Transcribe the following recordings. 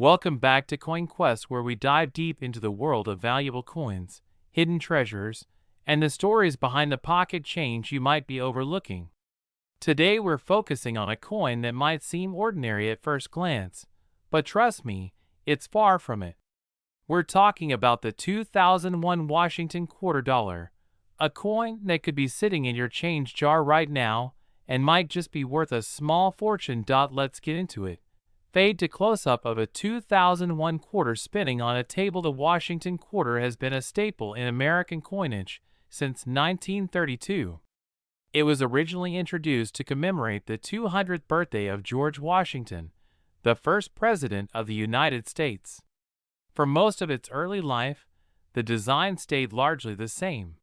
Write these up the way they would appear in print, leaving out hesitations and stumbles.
Welcome back to CoinQuest, where we dive deep into the world of valuable coins, hidden treasures, and the stories behind the pocket change you might be overlooking. Today we're focusing on a coin that might seem ordinary at first glance, but trust me, it's far from it. We're talking about the 2001 Washington quarter dollar, a coin that could be sitting in your change jar right now and might just be worth a small fortune. Let's get into it. Fade to close-up of a 2001 quarter spinning on a table. The Washington quarter has been a staple in American coinage since 1932. It was originally introduced to commemorate the 200th birthday of George Washington, the first president of the United States. For most of its early life, the design stayed largely the same.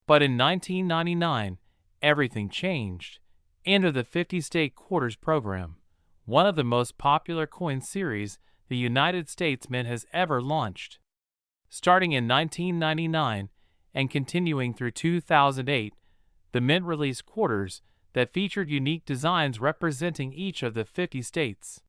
But in 1999, everything changed. Enter the 50-state quarters program, one of the most popular coin series the United States Mint has ever launched. Starting in 1999 and continuing through 2008, the Mint released quarters that featured unique designs representing each of the 50 states.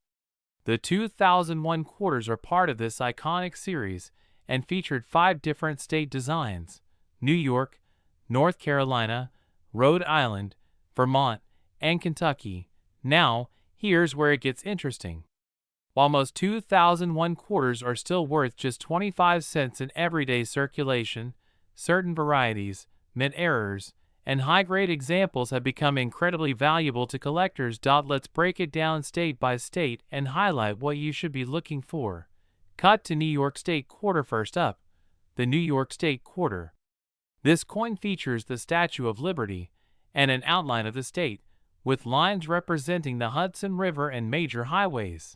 The 2001 quarters are part of this iconic series and featured 5 different state designs: New York, North Carolina, Rhode Island, Vermont, and Kentucky. Now, here's where it gets interesting. While most 2001 quarters are still worth just 25 cents in everyday circulation, certain varieties, mint errors, and high-grade examples have become incredibly valuable to collectors. Let's break it down state by state and highlight what you should be looking for. Cut to New York State quarter. First up, the New York State quarter. This coin features the Statue of Liberty and an outline of the state, with lines representing the Hudson River and major highways.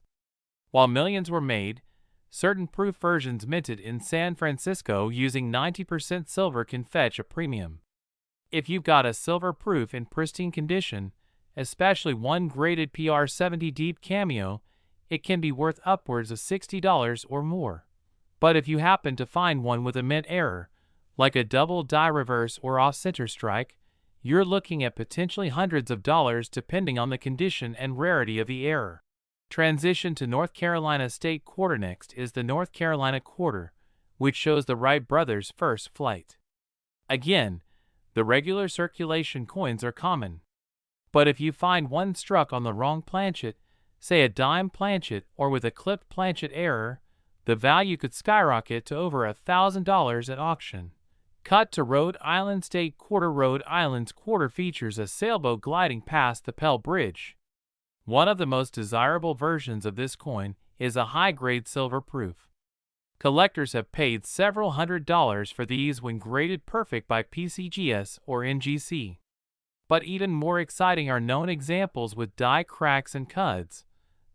While millions were made, certain proof versions minted in San Francisco using 90% silver can fetch a premium. If you've got a silver proof in pristine condition, especially one graded PR70 Deep Cameo, it can be worth upwards of $60 or more. But if you happen to find one with a mint error, like a double die reverse or off-center strike, you're looking at potentially hundreds of dollars depending on the condition and rarity of the error. Transition to North Carolina State quarter. Next is the North Carolina quarter, which shows the Wright brothers' first flight. Again, the regular circulation coins are common. But if you find one struck on the wrong planchet, say a dime planchet or with a clipped planchet error, the value could skyrocket to over $1,000 at auction. Cut to Rhode Island State quarter. Rhode Island's quarter features a sailboat gliding past the Pell Bridge. One of the most desirable versions of this coin is a high-grade silver proof. Collectors have paid several $100s for these when graded perfect by PCGS or NGC. But even more exciting are known examples with die cracks and cuds,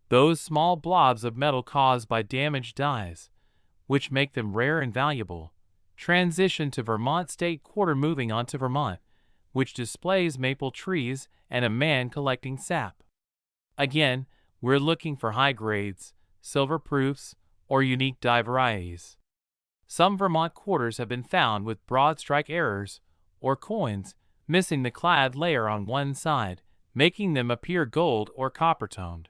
those small blobs of metal caused by damaged dies, which make them rare and valuable. Transition to Vermont State quarter. Moving on to Vermont, which displays maple trees and a man collecting sap. Again, we're looking for high grades, silver proofs, or unique die varieties. Some Vermont quarters have been found with broad strike errors, or coins missing the clad layer on one side, making them appear gold or copper-toned.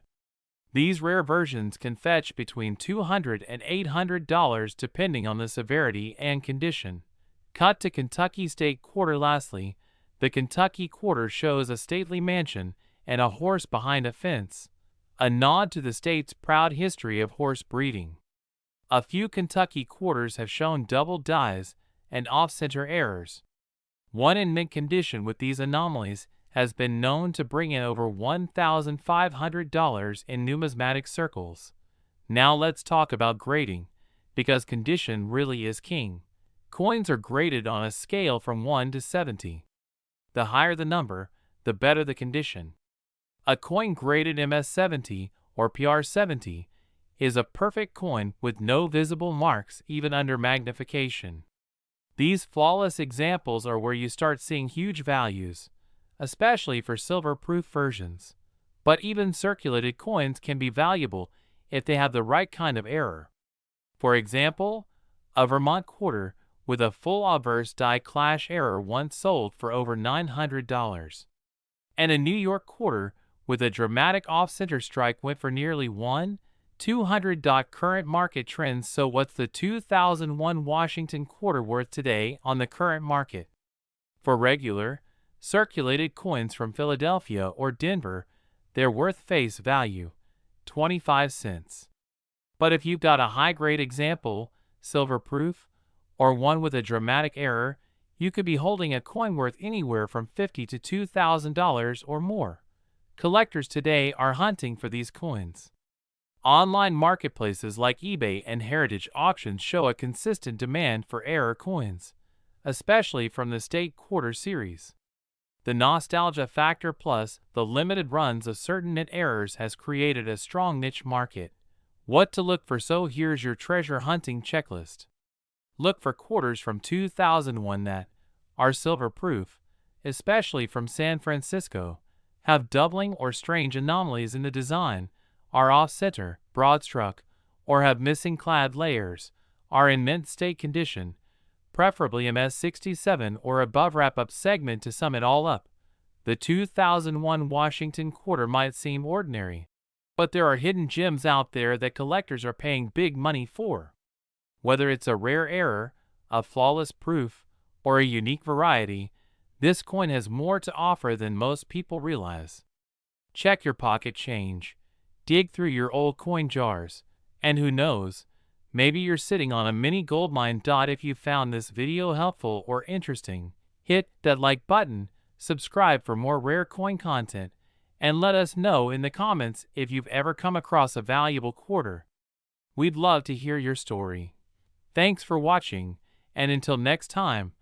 These rare versions can fetch between $200 and $800 depending on the severity and condition. Cut to Kentucky State quarter. Lastly, the Kentucky quarter shows a stately mansion and a horse behind a fence, a nod to the state's proud history of horse breeding. A few Kentucky quarters have shown double dies and off-center errors. One in mint condition with these anomalies has been known to bring in over $1,500 in numismatic circles. Now let's talk about grading, because condition really is king. Coins are graded on a scale from 1 to 70. The higher the number, the better the condition. A coin graded MS70 or PR70 is a perfect coin with no visible marks even under magnification. These flawless examples are where you start seeing huge values, especially for silver-proof versions. But even circulated coins can be valuable if they have the right kind of error. For example, a Vermont quarter with a full obverse die clash error once sold for over $900. And a New York quarter with a dramatic off-center strike went for nearly $1 200. Current market trends. So what's the 2001 Washington quarter worth today on the current market? For regular, circulated coins from Philadelphia or Denver, they're worth face value, 25 cents. But if you've got a high-grade example, silver proof, or one with a dramatic error, you could be holding a coin worth anywhere from $50 to $2,000 or more. Collectors today are hunting for these coins. Online marketplaces like eBay and Heritage Auctions show a consistent demand for error coins, especially from the State Quarter series. The nostalgia factor plus the limited runs of certain mint errors has created a strong niche market. What to look for? So here's your treasure hunting checklist. Look for quarters from 2001 that are silver proof, especially from San Francisco, have doubling or strange anomalies in the design, are off-center, broad-struck, or have missing clad layers, are in mint state condition, preferably MS67 or above. Wrap-up segment. To sum it all up, the 2001 Washington quarter might seem ordinary, but there are hidden gems out there that collectors are paying big money for. Whether it's a rare error, a flawless proof, or a unique variety, this coin has more to offer than most people realize. Check your pocket change. Dig through your old coin jars, and who knows, maybe you're sitting on a mini gold mine. If you found this video helpful or interesting, hit that like button, subscribe for more rare coin content, and let us know in the comments if you've ever come across a valuable quarter. We'd love to hear your story. Thanks for watching, and until next time,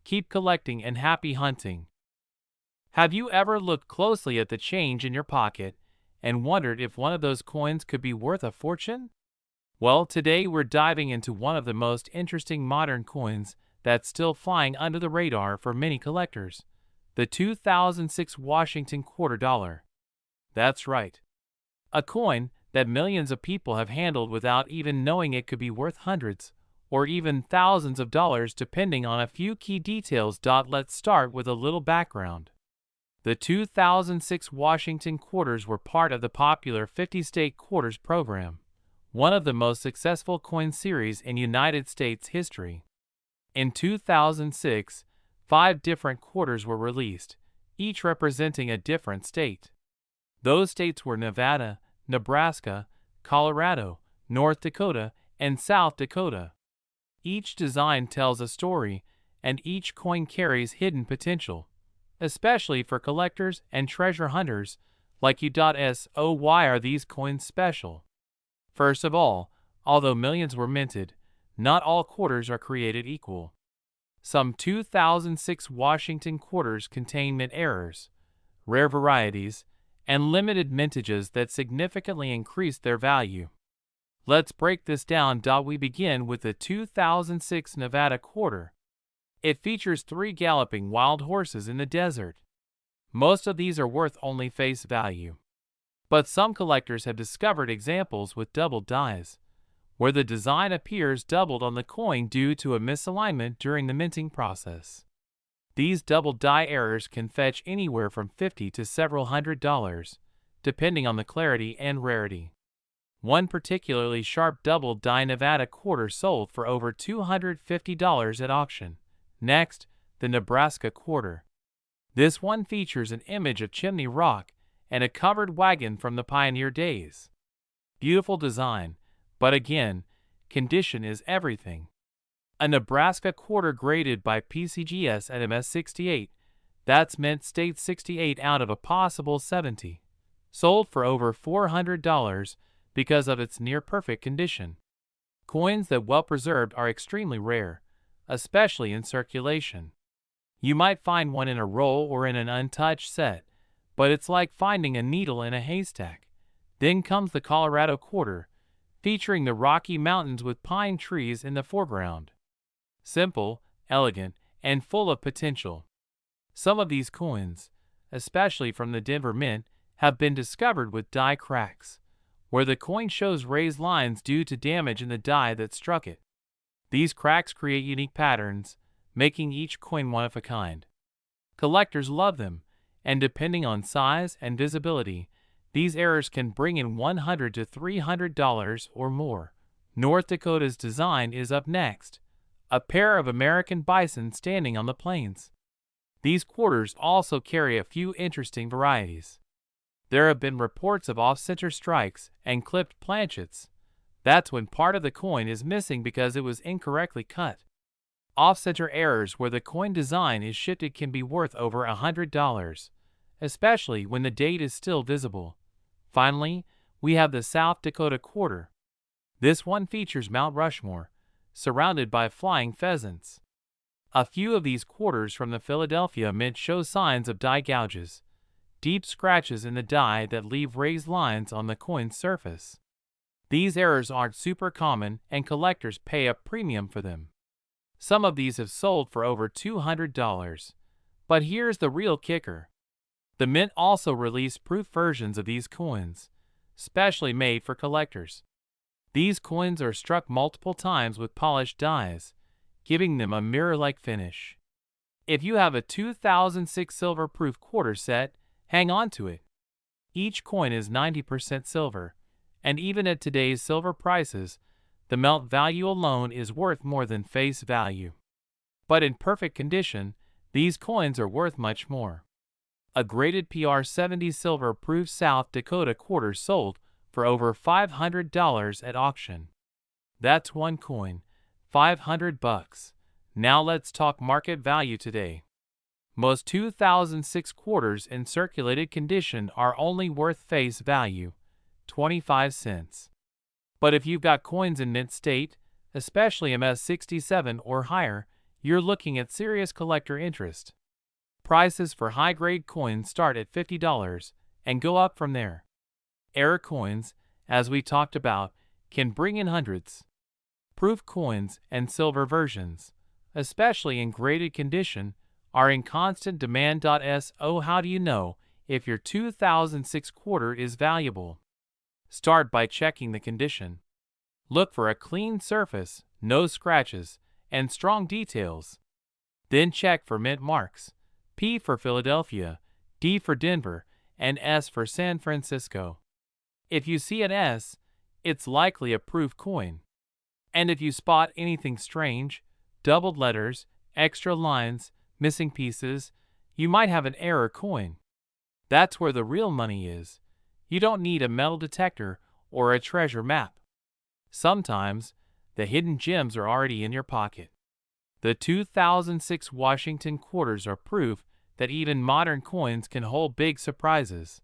keep collecting and happy hunting. Have you ever looked closely at the change in your pocket and wondered if one of those coins could be worth a fortune? Well, today we're diving into one of the most interesting modern coins that's still flying under the radar for many collectors, the 2006 Washington quarter dollar. That's right. A coin that millions of people have handled without even knowing it could be worth hundreds or even thousands of dollars depending on a few key details. Let's start with a little background. The 2006 Washington quarters were part of the popular 50-state quarters program, one of the most successful coin series in United States history. In 2006, 5 different quarters were released, each representing a different state. Those states were Nevada, Nebraska, Colorado, North Dakota, and South Dakota. Each design tells a story, and each coin carries hidden potential, especially for collectors and treasure hunters like you. So why are these coins special? First of all, although millions were minted, not all quarters are created equal. Some 2006 Washington quarters contain mint errors, rare varieties, and limited mintages that significantly increase their value. Let's break this down. We begin with the 2006 Nevada quarter. It features 3 galloping wild horses in the desert. Most of these are worth only face value. But some collectors have discovered examples with doubled dies, where the design appears doubled on the coin due to a misalignment during the minting process. These double die errors can fetch anywhere from $50 to several $100, depending on the clarity and rarity. One particularly sharp double die Nevada quarter sold for over $250 at auction. Next, the Nebraska quarter. This one features an image of Chimney Rock and a covered wagon from the pioneer days. Beautiful design, but again, condition is everything. A Nebraska quarter graded by PCGS at MS68, that's mint state 68 out of a possible 70. Sold for over $400 because of its near-perfect condition. Coins that well preserved are extremely rare, especially in circulation. You might find one in a roll or in an untouched set, but it's like finding a needle in a haystack. Then comes the Colorado quarter, featuring the Rocky Mountains with pine trees in the foreground. Simple, elegant, and full of potential. Some of these coins, especially from the Denver Mint, have been discovered with die cracks, where the coin shows raised lines due to damage in the die that struck it. These cracks create unique patterns, making each coin one of a kind. Collectors love them, and depending on size and visibility, these errors can bring in $100 to $300 or more. North Dakota's design is up next. A pair of American bison standing on the plains. These quarters also carry a few interesting varieties. There have been reports of off-center strikes and clipped planchets. That's when part of the coin is missing because it was incorrectly cut. Off-center errors where the coin design is shifted can be worth over $100, especially when the date is still visible. Finally, we have the South Dakota quarter. This one features Mount Rushmore, surrounded by flying pheasants. A few of these quarters from the Philadelphia Mint show signs of die gouges, deep scratches in the die that leave raised lines on the coin's surface. These errors aren't super common and collectors pay a premium for them. Some of these have sold for over $200. But here's the real kicker. The Mint also released proof versions of these coins, specially made for collectors. These coins are struck multiple times with polished dies, giving them a mirror-like finish. If you have a 2006 silver-proof quarter set, hang on to it. Each coin is 90% silver, and even at today's silver prices, the melt value alone is worth more than face value. But in perfect condition, these coins are worth much more. A graded PR70 silver-proof South Dakota quarter sold for over $500 at auction. That's one coin, $500. Now let's talk market value today. Most 2006 quarters in circulated condition are only worth face value, 25 cents. But if you've got coins in mint state, especially MS67 or higher, you're looking at serious collector interest. Prices for high-grade coins start at $50 and go up from there. Error coins, as we talked about, can bring in hundreds. Proof coins and silver versions, especially in graded condition, are in constant demand. So how do you know if your 2006 quarter is valuable? Start by checking the condition. Look for a clean surface, no scratches, and strong details. Then check for mint marks: P for Philadelphia, D for Denver, and S for San Francisco. If you see an S, it's likely a proof coin. And if you spot anything strange, doubled letters, extra lines, missing pieces, you might have an error coin. That's where the real money is. You don't need a metal detector or a treasure map. Sometimes, the hidden gems are already in your pocket. The 2006 Washington quarters are proof that even modern coins can hold big surprises.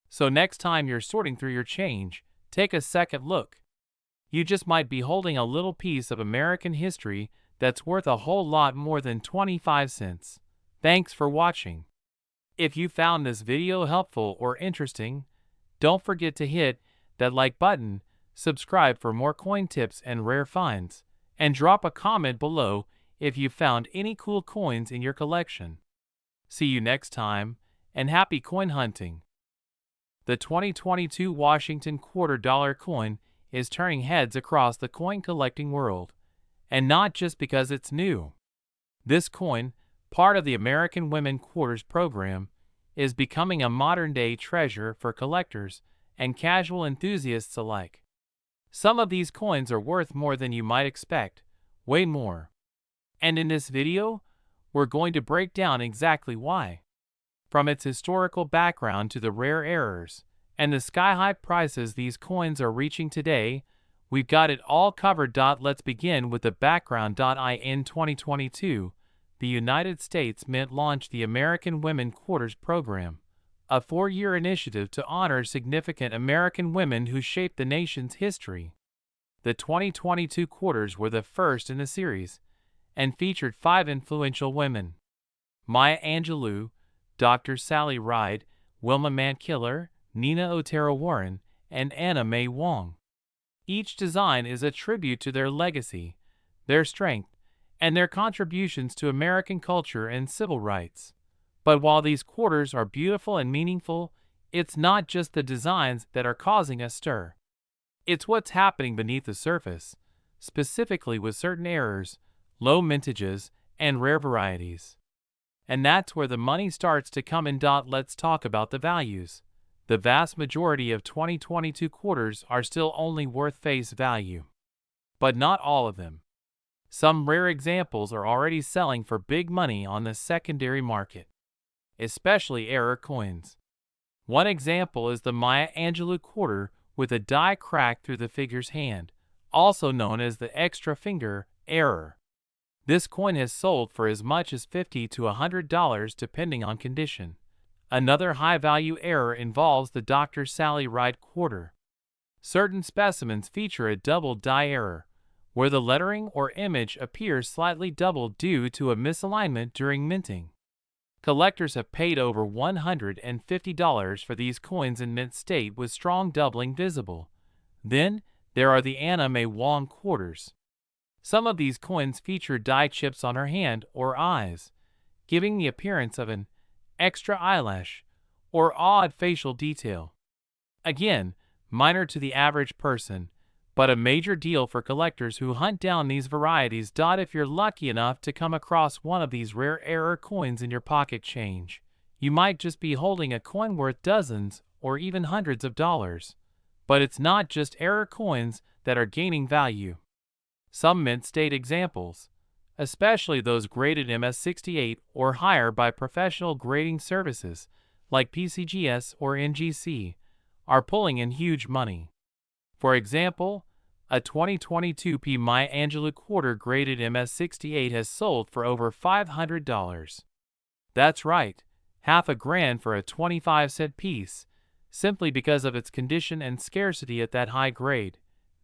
So next time you're sorting through your change, take a second look. You just might be holding a little piece of American history that's worth a whole lot more than 25 cents. Thanks for watching. If you found this video helpful or interesting, don't forget to hit that like button, subscribe for more coin tips and rare finds, and drop a comment below if you found any cool coins in your collection. See you next time, and happy coin hunting! The 2022 Washington $quarter coin is turning heads across the coin collecting world, and not just because it's new. This coin, part of the American Women Quarters program, is becoming a modern-day treasure for collectors and casual enthusiasts alike. Some of these coins are worth more than you might expect, way more. And in this video, we're going to break down exactly why. From its historical background to the rare errors and the sky-high prices these coins are reaching today, we've got it all covered. Let's begin with the background. In 2022, the United States Mint launched the American Women Quarters program, a 4-year initiative to honor significant American women who shaped the nation's history. The 2022 quarters were the first in the series, and featured 5 influential women: Maya Angelou, Dr. Sally Ride, Wilma Mankiller, Nina Otero Warren, and Anna May Wong. Each design is a tribute to their legacy, their strength, and their contributions to American culture and civil rights. But while these quarters are beautiful and meaningful, it's not just the designs that are causing a stir. It's what's happening beneath the surface, specifically with certain errors, low mintages, and rare varieties. And that's where the money starts to come in. Let's talk about the values. the vast majority of 2022 quarters are still only worth face value. But not all of them. Some rare examples are already selling for big money on the secondary market, especially error coins. One example is the Maya Angelou quarter with a die cracked through the figure's hand, also known as the extra finger error. This coin has sold for as much as $50 to $100 depending on condition. Another high-value error involves the Dr. Sally Ride quarter. Certain specimens feature a double die error, where the lettering or image appears slightly doubled due to a misalignment during minting. Collectors have paid over $150 for these coins in mint state with strong doubling visible. Then, there are the Anna May Wong quarters. Some of these coins feature die chips on her hand or eyes, giving the appearance of an extra eyelash or odd facial detail. Again, minor to the average person, but a major deal for collectors who hunt down these varieties. If you're lucky enough to come across one of these rare error coins in your pocket change, you might just be holding a coin worth dozens or even hundreds of dollars. But it's not just error coins that are gaining value. Some mint state examples, especially those graded MS68 or higher by professional grading services like PCGS or NGC, are pulling in huge money. For example, a 2022 P. Maya Angelou quarter graded MS68 has sold for over $500. That's right, half a grand for a 25-cent piece, simply because of its condition and scarcity at that high grade.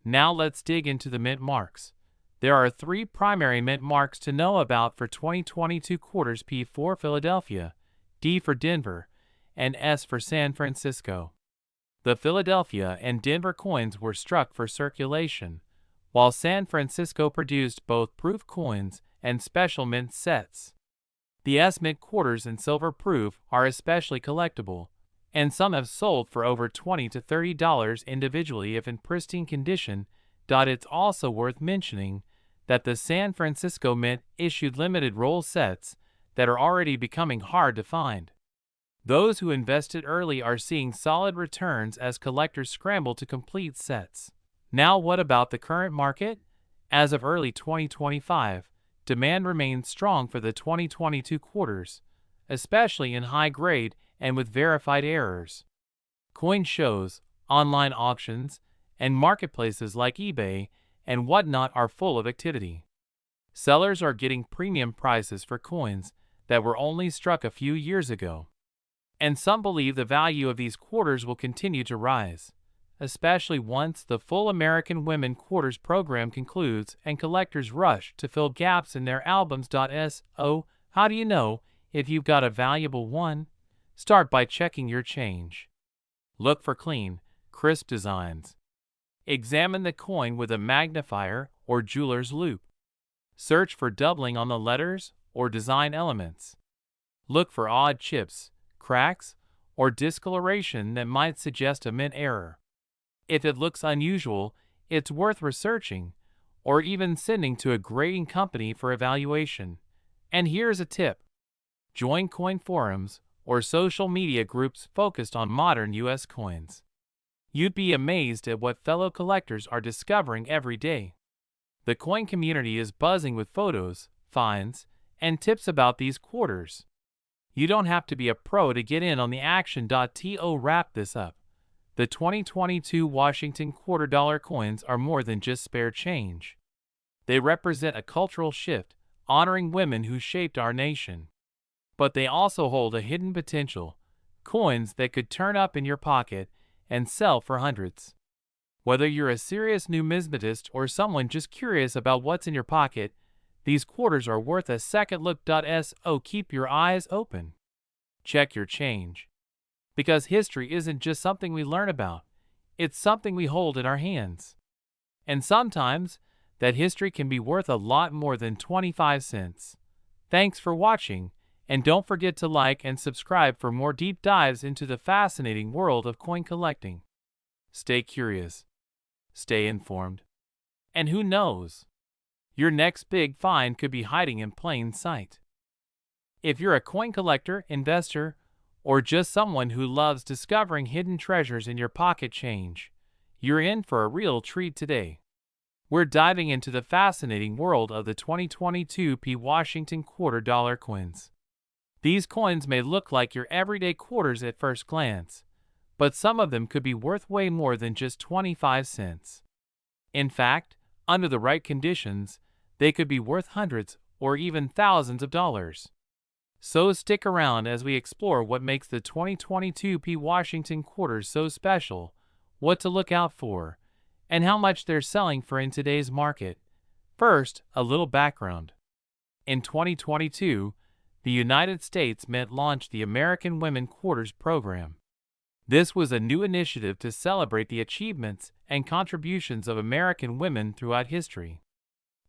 Now let's dig into the mint marks. There are 3 primary mint marks to know about for 2022 quarters: P for Philadelphia, D for Denver, and S for San Francisco. The Philadelphia and Denver coins were struck for circulation, while San Francisco produced both proof coins and special mint sets. The S mint quarters and silver proof are especially collectible, and some have sold for over $20 to $30 individually if in pristine condition. It's also worth mentioning that the San Francisco Mint issued limited roll sets that are already becoming hard to find. Those who invested early are seeing solid returns as collectors scramble to complete sets. Now, what about the current market? As of early 2025, demand remains strong for the 2022 quarters, especially in high grade and with verified errors. Coin shows, online auctions, and marketplaces like eBay and whatnot are full of activity. Sellers are getting premium prices for coins that were only struck a few years ago. And some believe the value of these quarters will continue to rise, especially once the full American Women Quarters program concludes and collectors rush to fill gaps in their albums. So, how do you know if you've got a valuable one? Start by checking your change. Look for clean, crisp designs. Examine the coin with a magnifier or jeweler's loupe. Search for doubling on the letters or design elements. Look for odd chips, cracks, or discoloration that might suggest a mint error. If it looks unusual, it's worth researching or even sending to a grading company for evaluation. And here's a tip: join coin forums or social media groups focused on modern U.S. coins. You'd be amazed at what fellow collectors are discovering every day. The coin community is buzzing with photos, finds, and tips about these quarters. You don't have to be a pro to get in on the action. To wrap this up, the 2022 Washington $quarter coins are more than just spare change. They represent a cultural shift, honoring women who shaped our nation. But they also hold a hidden potential, coins that could turn up in your pocket and sell for hundreds. Whether you're a serious numismatist or someone just curious about what's in your pocket, these quarters are worth a second look. So keep your eyes open. Check your change. Because history isn't just something we learn about, it's something we hold in our hands. And sometimes, that history can be worth a lot more than 25 cents. Thanks for watching, and don't forget to like and subscribe for more deep dives into the fascinating world of coin collecting. Stay curious. Stay informed. And who knows? Your next big find could be hiding in plain sight. If you're a coin collector, investor, or just someone who loves discovering hidden treasures in your pocket change, you're in for a real treat today. We're diving into the fascinating world of the 2022 P. Washington $quarter coins. These coins may look like your everyday quarters at first glance, but some of them could be worth way more than just 25 cents. In fact, under the right conditions, they could be worth hundreds or even thousands of dollars. So stick around as we explore what makes the 2022 P. Washington quarters so special, what to look out for, and how much they're selling for in today's market. First, a little background. In 2022, the United States Mint launched the American Women Quarters Program. This was a new initiative to celebrate the achievements and contributions of American women throughout history.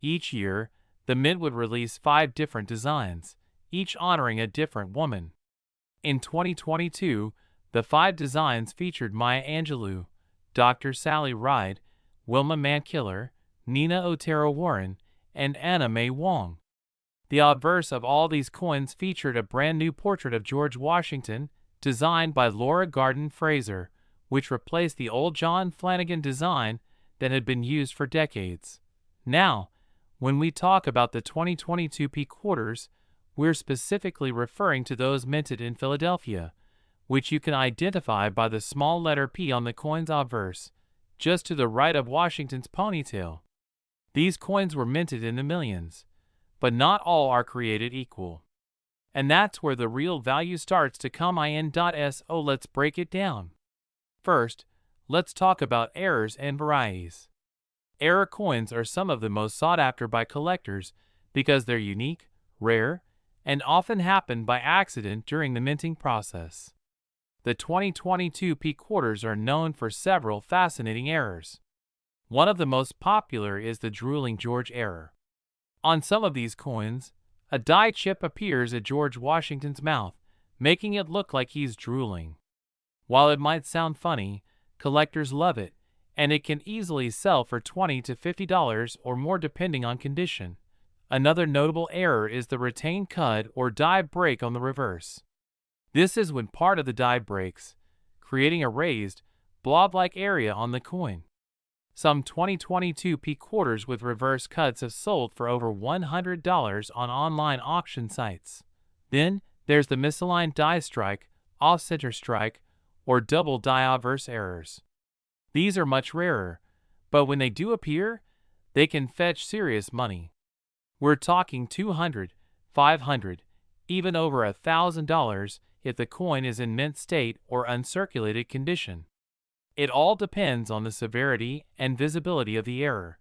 Each year, the Mint would release 5 different designs, each honoring a different woman. In 2022, the 5 designs featured Maya Angelou, Dr. Sally Ride, Wilma Mankiller, Nina Otero Warren, and Anna May Wong. The obverse of all these coins featured a brand new portrait of George Washington, designed by Laura Garden Fraser, which replaced the old John Flanagan design that had been used for decades. Now, when we talk about the 2022 P quarters, we're specifically referring to those minted in Philadelphia, which you can identify by the small letter P on the coin's obverse, just to the right of Washington's ponytail. These coins were minted in the millions, but not all are created equal. And that's where the real value starts to come in. So let's break it down. First, let's talk about errors and varieties. Error coins are some of the most sought after by collectors because they're unique, rare, and often happen by accident during the minting process. The 2022 P quarters are known for several fascinating errors. One of the most popular is the drooling George error. On some of these coins, a die chip appears at George Washington's mouth, making it look like he's drooling. While it might sound funny, collectors love it, and it can easily sell for $20 to $50 or more depending on condition. Another notable error is the retained cud or die break on the reverse. This is when part of the die breaks, creating a raised, blob-like area on the coin. Some 2022 P quarters with reverse cuts have sold for over $100 on online auction sites. Then, there's the misaligned die strike, off-center strike, or double die obverse errors. These are much rarer, but when they do appear, they can fetch serious money. We're talking $200, $500, even over $1,000 if the coin is in mint state or uncirculated condition. It all depends on the severity and visibility of the error.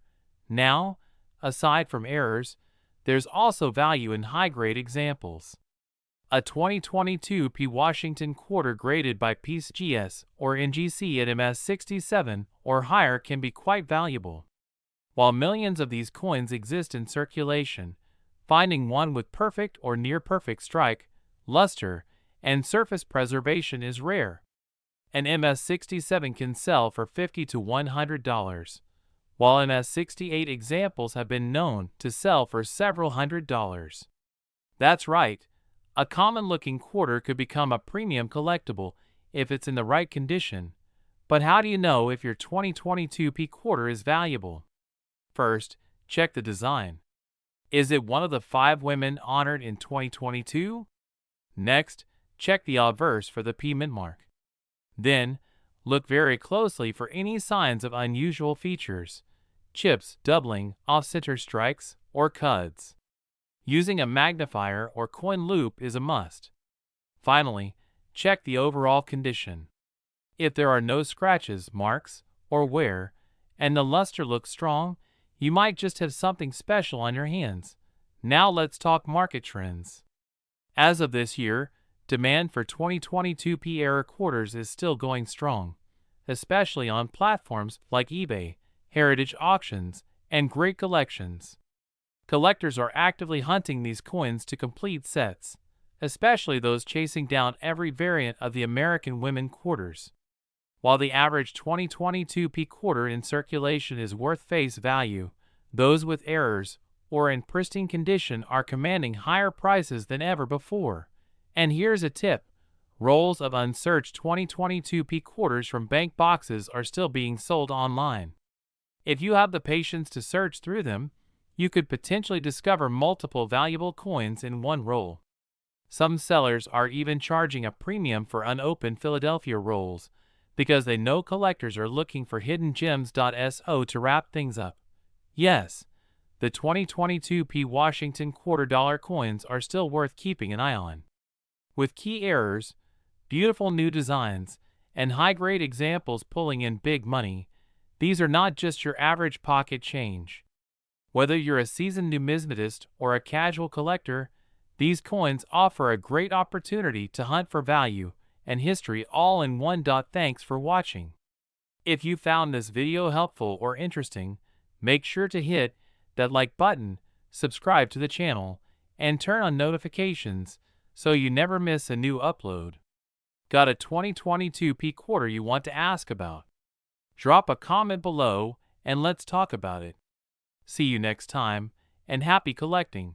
Now, aside from errors, there's also value in high-grade examples. A 2022 P. Washington quarter graded by PCGS or NGC at MS67 or higher can be quite valuable. While millions of these coins exist in circulation, finding one with perfect or near-perfect strike, luster, and surface preservation is rare. An MS67 can sell for $50 to $100, while MS68 examples have been known to sell for several $100s. That's right, a common-looking quarter could become a premium collectible if it's in the right condition. But how do you know if your 2022 P quarter is valuable? First, check the design. Is it one of the 5 women honored in 2022? Next, check the obverse for the P mint mark. Then, look very closely for any signs of unusual features, chips, doubling, off-center strikes, or cuds. Using a magnifier or coin loop is a must. Finally, check the overall condition. If there are no scratches, marks, or wear, and the luster looks strong, you might just have something special on your hands. Now let's talk market trends. As of this year, demand for 2022 P error quarters is still going strong, especially on platforms like eBay, heritage auctions, and great collections. Collectors are actively hunting these coins to complete sets, especially those chasing down every variant of the American women quarters. While the average 2022 P quarter in circulation is worth face value, those with errors or in pristine condition are commanding higher prices than ever before. And here's a tip: Rolls of unsearched 2022 P quarters from bank boxes are still being sold online. If you have the patience to search through them, you could potentially discover multiple valuable coins in one roll. Some sellers are even charging a premium for unopened Philadelphia rolls because they know collectors are looking for hidden gems. So to wrap things up, yes, the 2022 P Washington $quarter coins are still worth keeping an eye on. With key errors, beautiful new designs, and high-grade examples pulling in big money, these are not just your average pocket change. Whether you're a seasoned numismatist or a casual collector, these coins offer a great opportunity to hunt for value and history all in one. Thanks for watching. If you found this video helpful or interesting, make sure to hit that like button, subscribe to the channel, and turn on notifications so you never miss a new upload. Got a 2022 P quarter you want to ask about? Drop a comment below and let's talk about it. See you next time, and happy collecting!